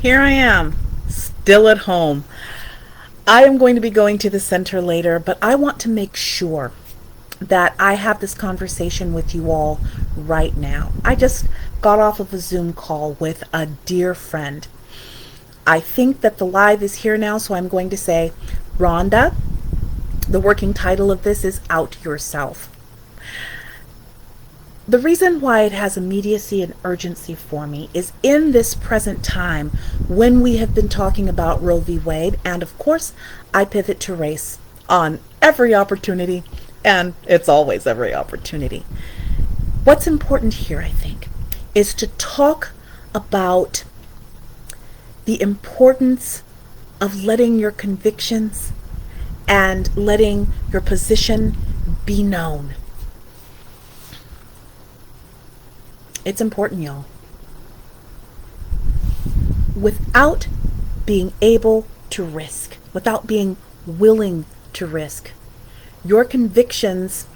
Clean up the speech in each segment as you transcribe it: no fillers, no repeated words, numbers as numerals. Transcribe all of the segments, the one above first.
Here I am, still at home. I am going to be going to the center later, but I want to make sure that I have this conversation with you all right now. I just got off of a Zoom call with a dear friend. I think that the live is here now, so I'm going to say, Rhonda, the working title of this is Out Yourself. The reason why it has immediacy and urgency for me is in this present time when we have been talking about Roe v. Wade, and of course, I pivot to race on every opportunity, and it's always every opportunity. What's important here, I think, is to talk about the importance of letting your convictions and letting your position be known. It's important, y'all. Without being able to risk, without being willing to risk, your convictions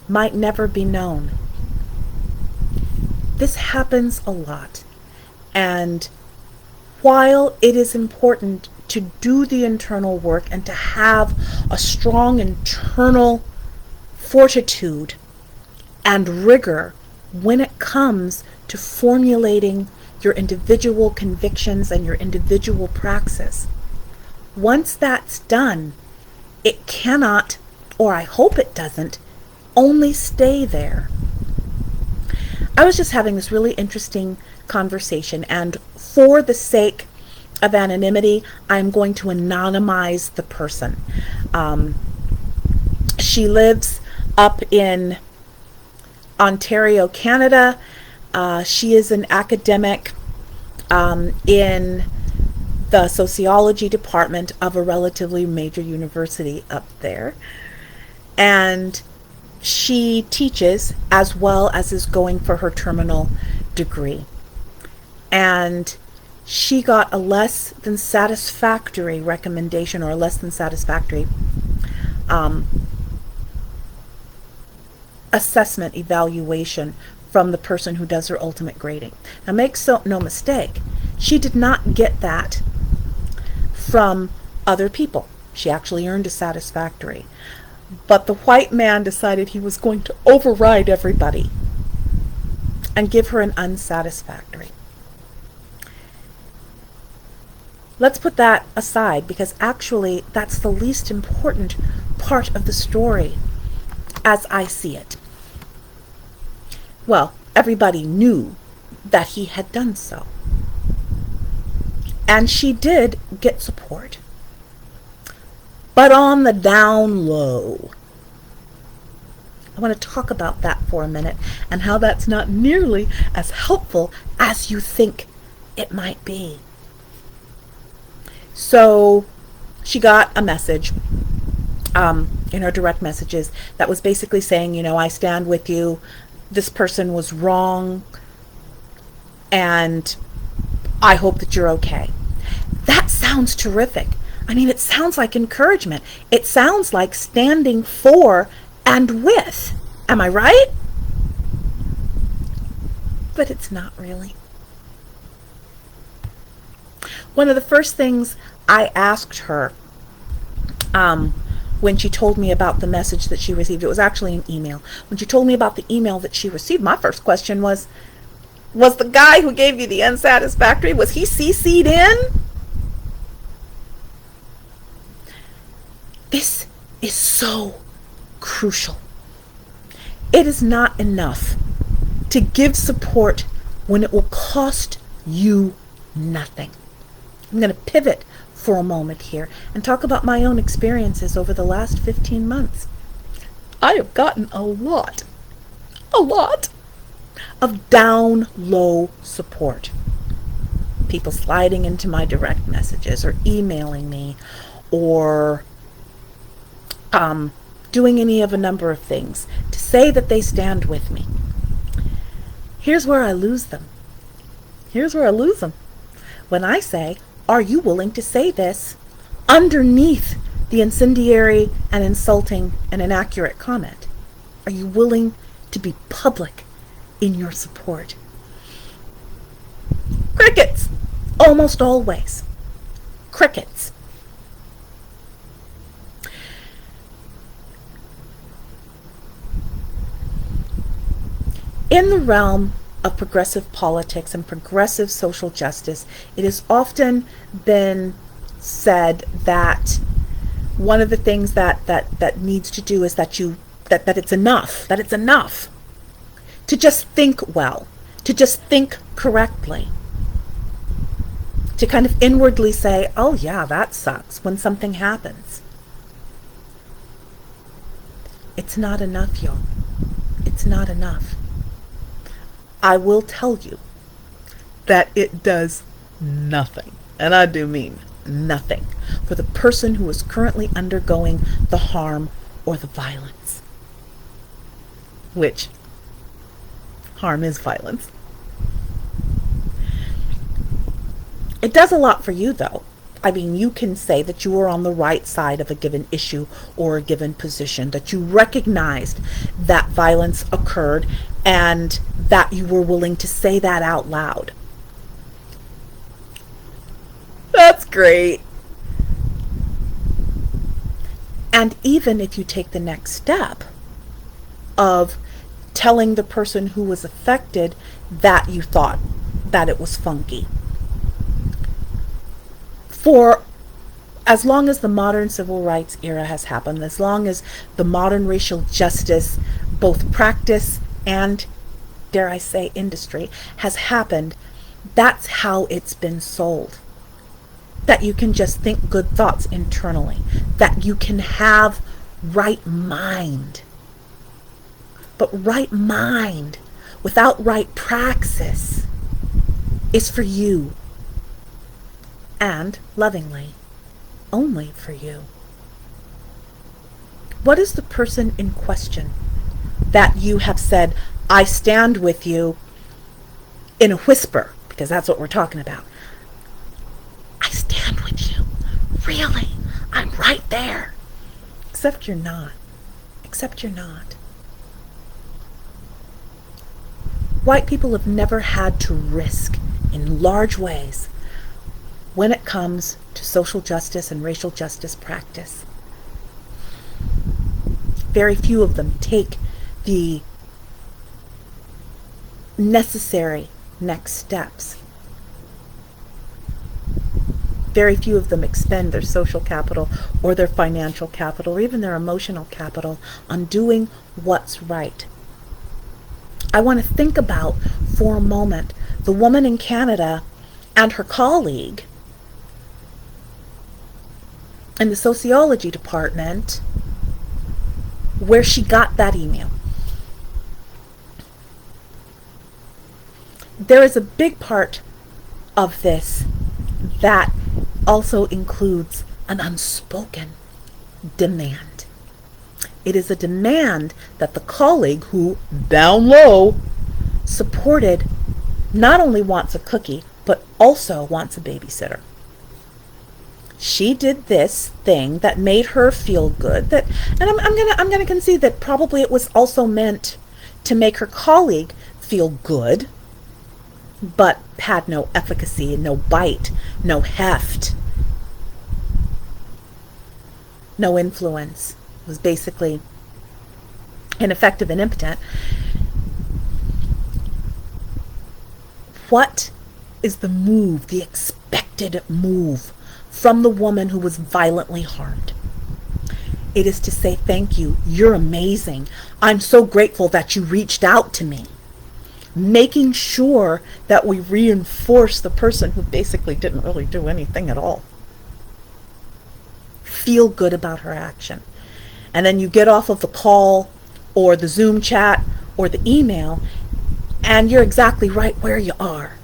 might never be known. This happens a lot. And while it is important to do the internal work and to have a strong internal fortitude and rigor when it comes to formulating your individual convictions and your individual praxis. Once that's done, it cannot, or I hope it doesn't, only stay there. I was just having this really interesting conversation, and for the sake of anonymity, I'm going to anonymize the person. She lives up in Ontario, Canada. She is an academic in the sociology department of a relatively major university up there. And she teaches as well as is going for her terminal degree. And she got a less than satisfactory recommendation, or a less than satisfactory assessment evaluation from the person who does her ultimate grading. Now make no mistake, she did not get that from other people. She actually earned a satisfactory. But the white man decided he was going to override everybody and give her an unsatisfactory. Let's put that aside, because actually that's the least important part of the story as I see it. Well, everybody knew that he had done so. And she did get support. But on the down low. I want to talk about that for a minute and how that's not nearly as helpful as you think it might be. So she got a message in her direct messages that was basically saying, I stand with you. This person was wrong, and I hope that you're okay. That sounds terrific. I mean, it sounds like encouragement. It sounds like standing for and with. Am I right? But it's not really. One of the first things I asked her when she told me about the message that she received, it was actually an email. When she told me about the email that she received, my first question was the guy who gave you the unsatisfactory, was he CC'd in? This is so crucial. It is not enough to give support when it will cost you nothing. I'm going to pivot for a moment here and talk about my own experiences over the last 15 months. I have gotten a lot of down low support. People sliding into my direct messages or emailing me or doing any of a number of things to say that they stand with me. Here's where I lose them. When I say, are you willing to say this underneath the incendiary and insulting and inaccurate comment? Are you willing to be public in your support? Crickets Almost always. Crickets. In the realm of progressive politics and progressive social justice, it has often been said that one of the things that needs to do is that it's enough to just think well, to just think correctly, to kind of inwardly say, oh yeah, that sucks when something happens. It's not enough, y'all. It's not enough. I will tell you that it does nothing, and I do mean nothing, for the person who is currently undergoing the harm or the violence. Which, harm is violence. It does a lot for you, though. I mean, you can say that you were on the right side of a given issue or a given position, that you recognized that violence occurred and that you were willing to say that out loud. That's great. And even if you take the next step of telling the person who was affected that you thought that it was funky, for as long as the modern civil rights era has happened, as long as the modern racial justice, both practice and, dare I say, industry, has happened, that's how it's been sold. That you can just think good thoughts internally, that you can have right mind. But right mind without right praxis is for you, and lovingly only for you. What is the person in question that you have said, I stand with you, in a whisper, because that's what we're talking about? I stand with you. Really? I'm right there. Except you're not. Except you're not. White people have never had to risk in large ways when it comes to social justice and racial justice practice. Very few of them take the necessary next steps. Very few of them expend their social capital or their financial capital or even their emotional capital on doing what's right. I want to think about, for a moment, the woman in Canada and her colleague in the sociology department where she got that email. There is a big part of this that also includes an unspoken demand. It is a demand that the colleague who, down low, supported, not only wants a cookie, but also wants a babysitter. She did this thing that made her feel good. That, and I'm gonna concede that probably it was also meant to make her colleague feel good, but had no efficacy, no bite, no heft, no influence. It was basically ineffective and impotent. What is the move, the expected move from the woman who was violently harmed? It is to say, thank you, you're amazing. I'm so grateful that you reached out to me. Making sure that we reinforce the person who basically didn't really do anything at all. Feel good about her action. And then you get off of the call or the Zoom chat or the email, and you're exactly right where you are.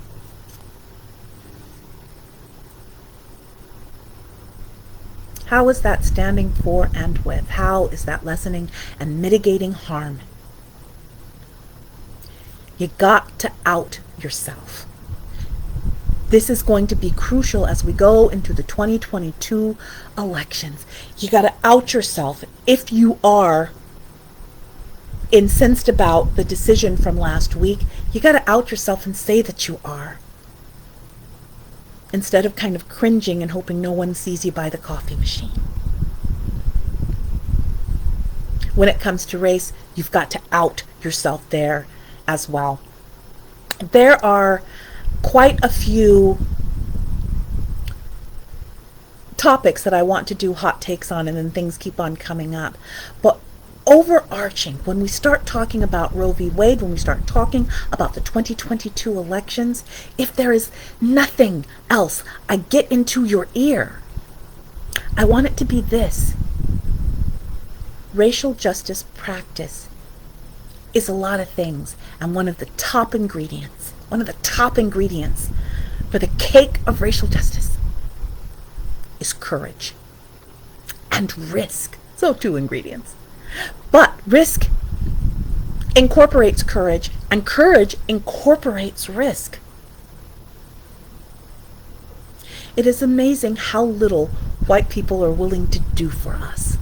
How is that standing for and with? How is that lessening and mitigating harm? You got to out yourself. This is going to be crucial as we go into the 2022 elections. You got to out yourself. If you are incensed about the decision from last week, you got to out yourself and say that you are. instead of kind of cringing and hoping no one sees you by the coffee machine. When it comes to race, you've got to out yourself there as well. There are quite a few topics that I want to do hot takes on, and then things keep on coming up. But overarching, when we start talking about Roe v. Wade, when we start talking about the 2022 elections, if there is nothing else I get into your ear, I want it to be this. Racial justice practice is a lot of things, and one of the top ingredients for the cake of racial justice is courage and risk. So 2 ingredients. But risk incorporates courage, and courage incorporates risk. It is amazing how little white people are willing to do for us.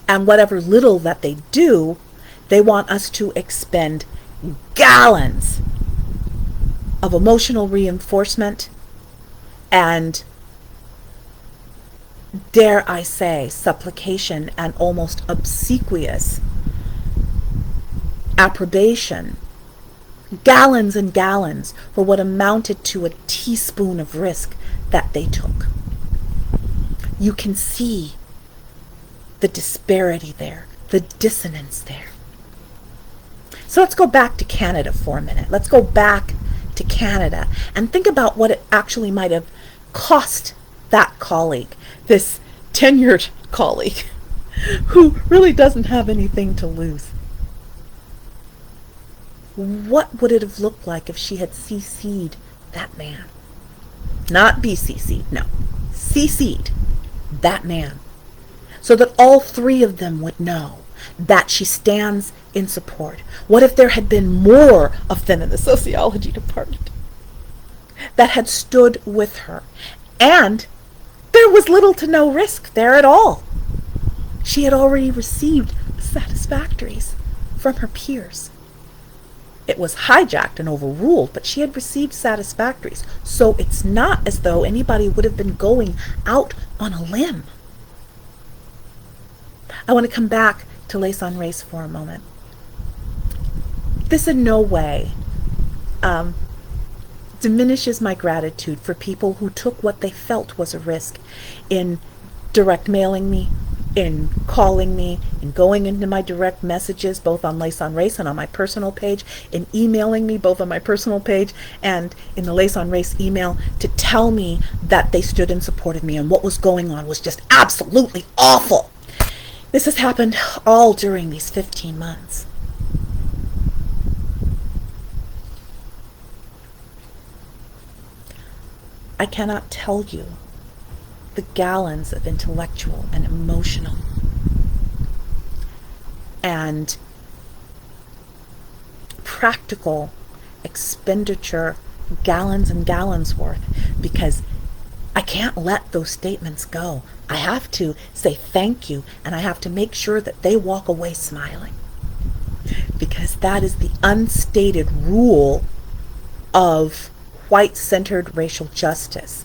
And whatever little that they do, they want us to expend gallons of emotional reinforcement and, dare I say, supplication and almost obsequious approbation, gallons and gallons, for what amounted to a teaspoon of risk that they took. You can see the disparity there, the dissonance there. So let's go back to Canada for a minute. Let's go back to Canada and think about what it actually might have cost that colleague, this tenured colleague, who really doesn't have anything to lose. What would it have looked like if she had CC'd that man? Not BCC'd, no. CC'd that man, so that all 3 of them would know that she stands in support. What if there had been more of them in the sociology department that had stood with her? And there was little to no risk there at all. She had already received satisfactories from her peers. It was hijacked and overruled, but she had received satisfactories. So it's not as though anybody would have been going out on a limb. I want to come back to Lace on Race for a moment. This in no way diminishes my gratitude for people who took what they felt was a risk in direct mailing me, in calling me, in going into my direct messages, both on Lace on Race and on my personal page, in emailing me, both on my personal page and in the Lace on Race email, to tell me that they stood in support of me and what was going on was just absolutely awful. This has happened all during these 15 months. I cannot tell you the gallons of intellectual and emotional and practical expenditure, gallons and gallons worth, because I can't let those statements go. I have to say thank you, and I have to make sure that they walk away smiling, because that is the unstated rule of white-centered racial justice,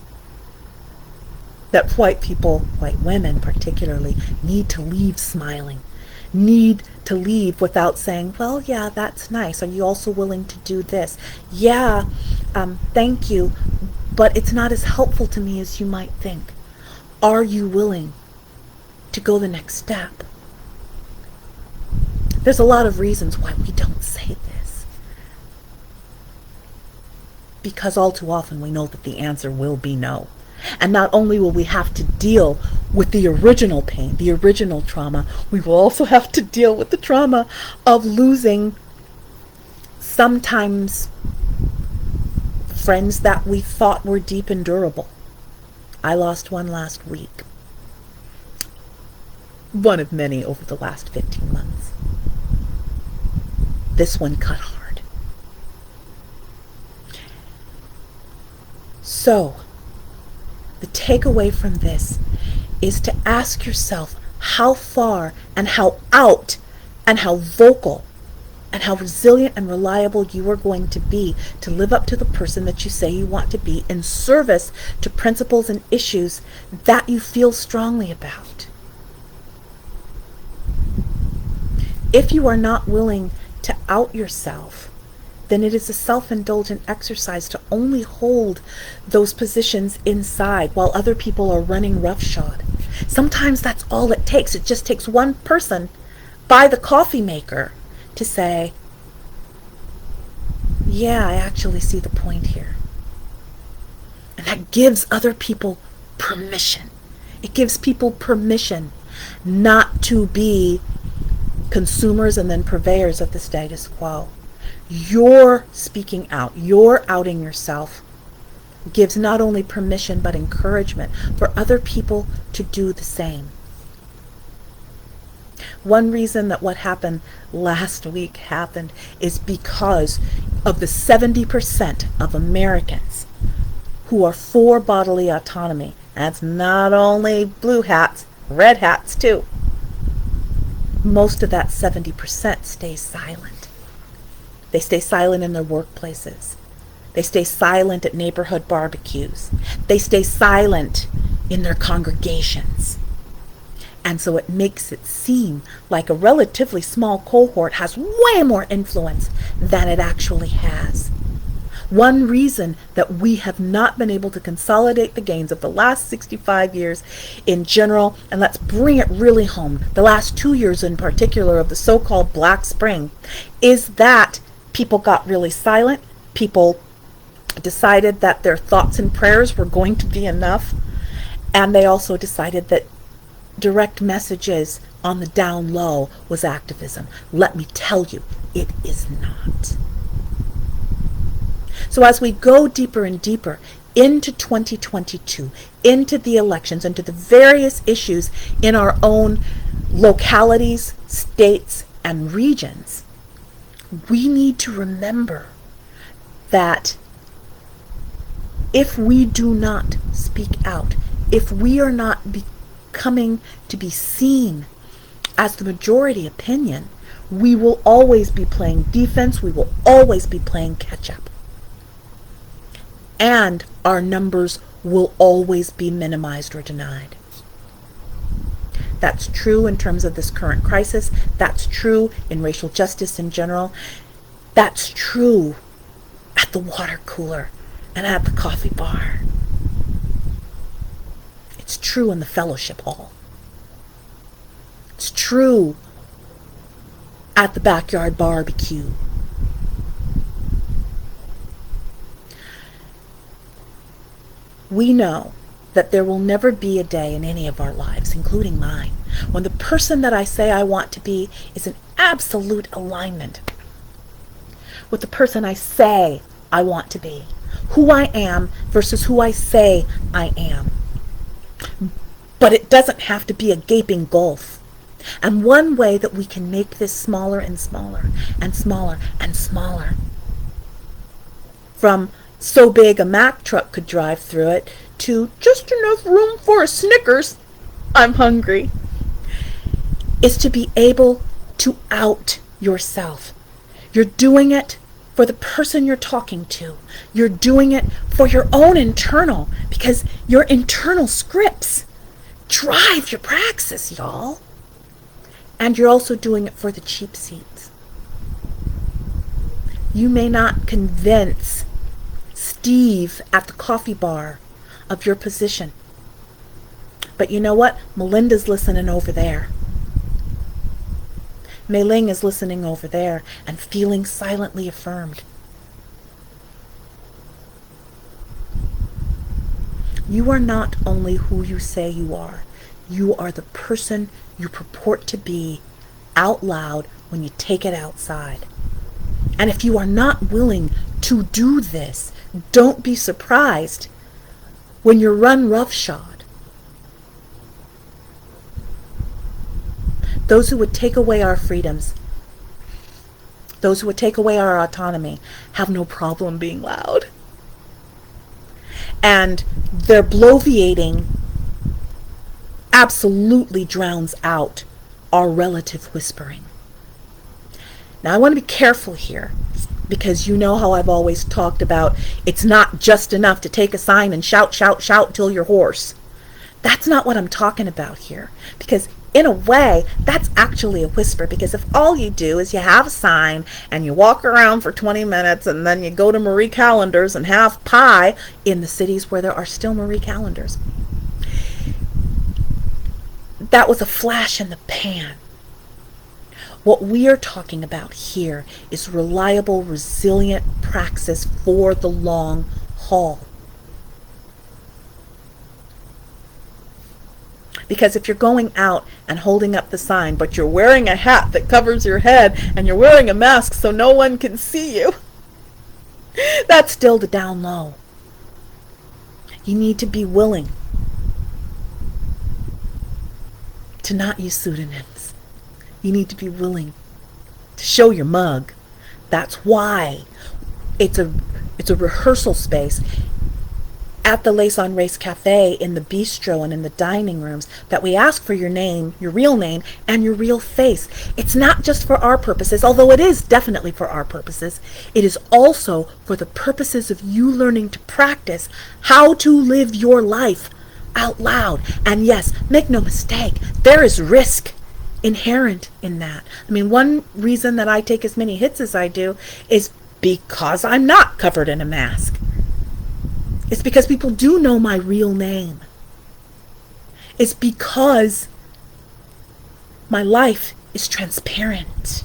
that white people, white women particularly, need to leave smiling, need to leave without saying, well, yeah, that's nice. Are you also willing to do this? Yeah, thank you, but it's not as helpful to me as you might think. Are you willing to go the next step? There's a lot of reasons why we don't say this, because all too often we know that the answer will be no. And not only will we have to deal with the original pain, the original trauma, we will also have to deal with the trauma of losing sometimes friends that we thought were deep and durable. I lost one last week. One of many over the last 15 months. This one cut hard. So, the takeaway from this is to ask yourself how far and how out and how vocal and how resilient and reliable you are going to be to live up to the person that you say you want to be in service to principles and issues that you feel strongly about. If you are not willing to out yourself, then it is a self-indulgent exercise to only hold those positions inside while other people are running roughshod. Sometimes that's all it takes. It just takes one person by the coffee maker to say, yeah, I actually see the point here. And that gives other people permission. It gives people permission not to be consumers and then purveyors of the status quo. Your speaking out, your outing yourself gives not only permission but encouragement for other people to do the same. One reason that what happened last week happened is because of the 70% of Americans who are for bodily autonomy. That's not only blue hats, red hats too. Most of that 70% stays silent. They stay silent in their workplaces. They stay silent at neighborhood barbecues. They stay silent in their congregations. And so it makes it seem like a relatively small cohort has way more influence than it actually has. One reason that we have not been able to consolidate the gains of the last 65 years in general, and let's bring it really home, the last 2 years in particular of the so-called Black Spring, is that people got really silent. People decided that their thoughts and prayers were going to be enough. And they also decided that direct messages on the down low was activism. Let me tell you, it is not. So as we go deeper and deeper into 2022, into the elections, into the various issues in our own localities, states, and regions, we need to remember that if we do not speak out, if we are not coming to be seen as the majority opinion, we will always be playing defense, we will always be playing catch up. And our numbers will always be minimized or denied. That's true in terms of this current crisis. That's true in racial justice in general. That's true at the water cooler and at the coffee bar. It's true in the fellowship hall. It's true at the backyard barbecue. We know that there will never be a day in any of our lives, including mine, when the person that I say I want to be is in absolute alignment with the person I say I want to be. Who I am versus who I say I am. But it doesn't have to be a gaping gulf. And one way that we can make this smaller and smaller and smaller and smaller, from so big a Mack truck could drive through it to just enough room for a Snickers, I'm hungry, is to be able to out yourself. You're doing it for the person you're talking to. You're doing it for your own internal, because your internal scripts drive your praxis, y'all. And you're also doing it for the cheap seats. You may not convince Steve at the coffee bar of your position. But you know what? Melinda's listening over there. Mei Ling is listening over there and feeling silently affirmed. You are not only who you say you are the person you purport to be out loud when you take it outside. And if you are not willing to do this, don't be surprised when you're run roughshod. Those who would take away our freedoms, those who would take away our autonomy, have no problem being loud. And their bloviating absolutely drowns out our relative whispering. Now I want to be careful here, because you know how I've always talked about it's not just enough to take a sign and shout, shout, shout till you're hoarse. That's not what I'm talking about here, because in a way, that's actually a whisper, because if all you do is you have a sign and you walk around for 20 minutes and then you go to Marie Callender's and have pie in the cities where there are still Marie Callender's, that was a flash in the pan. What we are talking about here is reliable, resilient praxis for the long haul. Because if you're going out and holding up the sign, but you're wearing a hat that covers your head and you're wearing a mask so no one can see you, that's still the down low. You need to be willing to not use pseudonyms. You need to be willing to show your mug. That's why it's a rehearsal space at the Lace on Race Cafe, in the bistro and in the dining rooms, that we ask for your name, your real name, and your real face. It's not just for our purposes, although it is definitely for our purposes. It is also for the purposes of you learning to practice how to live your life out loud. And yes, make no mistake, there is risk inherent in that. I mean, one reason that I take as many hits as I do is because I'm not covered in a mask. It's because people do know my real name. It's because my life is transparent.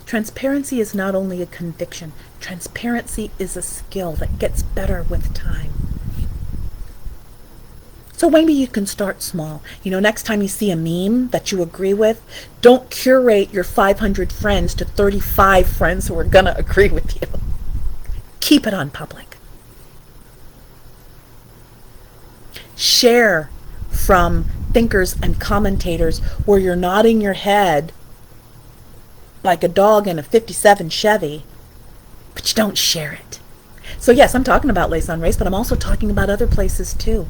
Transparency is not only a conviction. Transparency is a skill that gets better with time. So maybe you can start small. Next time you see a meme that you agree with, don't curate your 500 friends to 35 friends who are going to agree with you. Keep it on public. Share from thinkers and commentators where you're nodding your head like a dog in a 57 Chevy, but you don't share it. So yes, I'm talking about Lace on Race, but I'm also talking about other places too.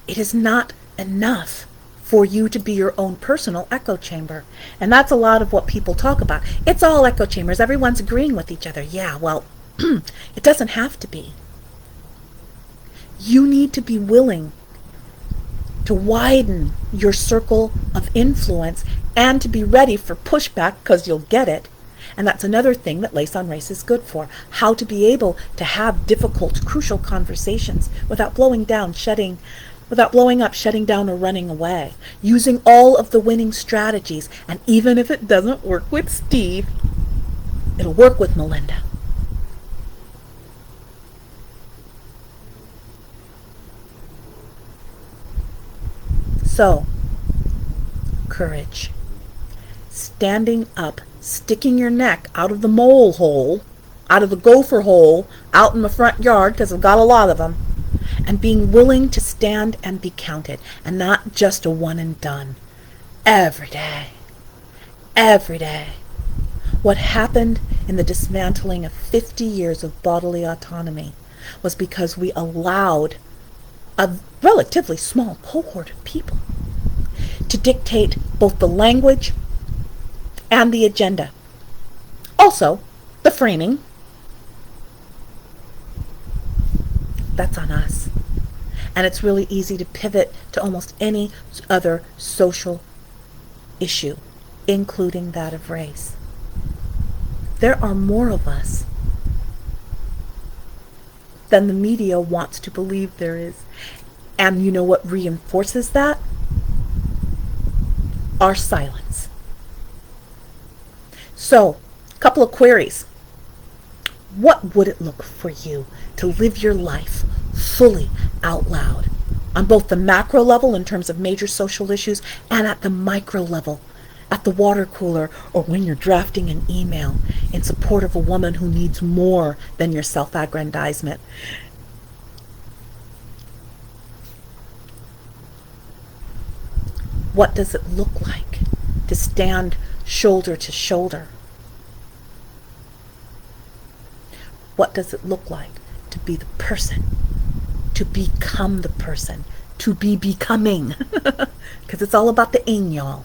It is not enough for you to be your own personal echo chamber. And that's a lot of what people talk about. It's all echo chambers. Everyone's agreeing with each other. Yeah, well, it doesn't have to be. You need to be willing to widen your circle of influence and to be ready for pushback, because you'll get it. And that's another thing that Lace on Race is good for. How to be able to have difficult, crucial conversations without blowing up, shutting down, or running away. Using all of the winning strategies. And even if it doesn't work with Steve, it'll work with Melinda. So, courage. Standing up, sticking your neck out of the mole hole, out of the gopher hole, out in the front yard, because I've got a lot of them, and being willing to stand and be counted, and not just a one and done. Every day. Every day. What happened in the dismantling of 50 years of bodily autonomy was because we allowed a relatively small cohort of people to dictate both the language and the agenda. Also, the framing. That's on us. And it's really easy to pivot to almost any other social issue, including that of race. There are more of us than the media wants to believe there is. And you know what reinforces that? Our silence. So, a couple of queries. What would it look for you to live your life fully out loud, on both the macro level in terms of major social issues and at the micro level, at the water cooler, or when you're drafting an email in support of a woman who needs more than your self-aggrandizement? What does it look like to stand shoulder to shoulder? What does it look like to be the person, to become the person to be becoming, because it's all about the ing, y'all.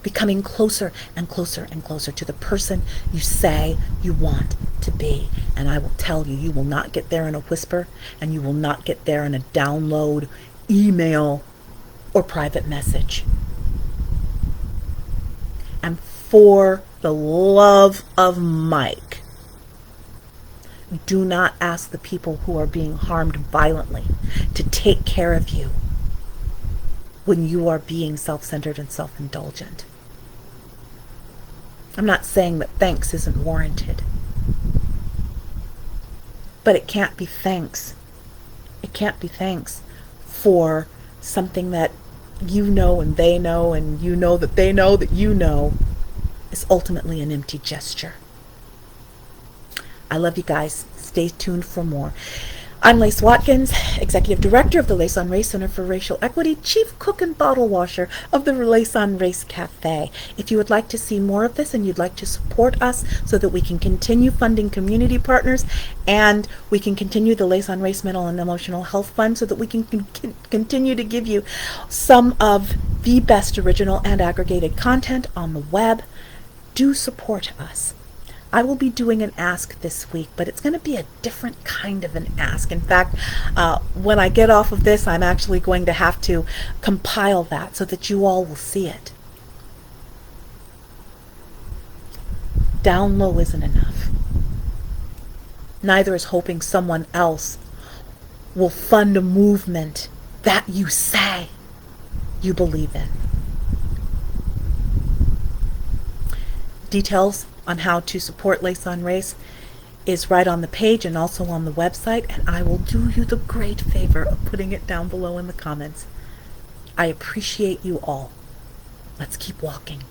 Becoming closer and closer and closer to the person you say you want to be. And I will tell you, you will not get there in a whisper, and you will not get there in a download, email, or private message. And for the love of Mike, do not ask the people who are being harmed violently to take care of you when you are being self-centered and self-indulgent. I'm not saying that thanks isn't warranted, but it can't be thanks. It can't be thanks for something that you know and they know and you know that they know that you know is ultimately an empty gesture. I love you guys. Stay tuned for more. I'm Lace Watkins, Executive Director of the Lace on Race Center for Racial Equity, Chief Cook and Bottle Washer of the Lace on Race Cafe. If you would like to see more of this and you'd like to support us so that we can continue funding community partners and we can continue the Lace on Race Mental and Emotional Health Fund so that we can continue to give you some of the best original and aggregated content on the web, do support us. I will be doing an ask this week, but it's going to be a different kind of an ask. In fact, when I get off of this, I'm actually going to have to compile that so that you all will see it. Down low isn't enough. Neither is hoping someone else will fund a movement that you say you believe in. Details on how to support Lace on Race is right on the page and also on the website, and I will do you the great favor of putting it down below in the comments. I appreciate you all. Let's keep walking.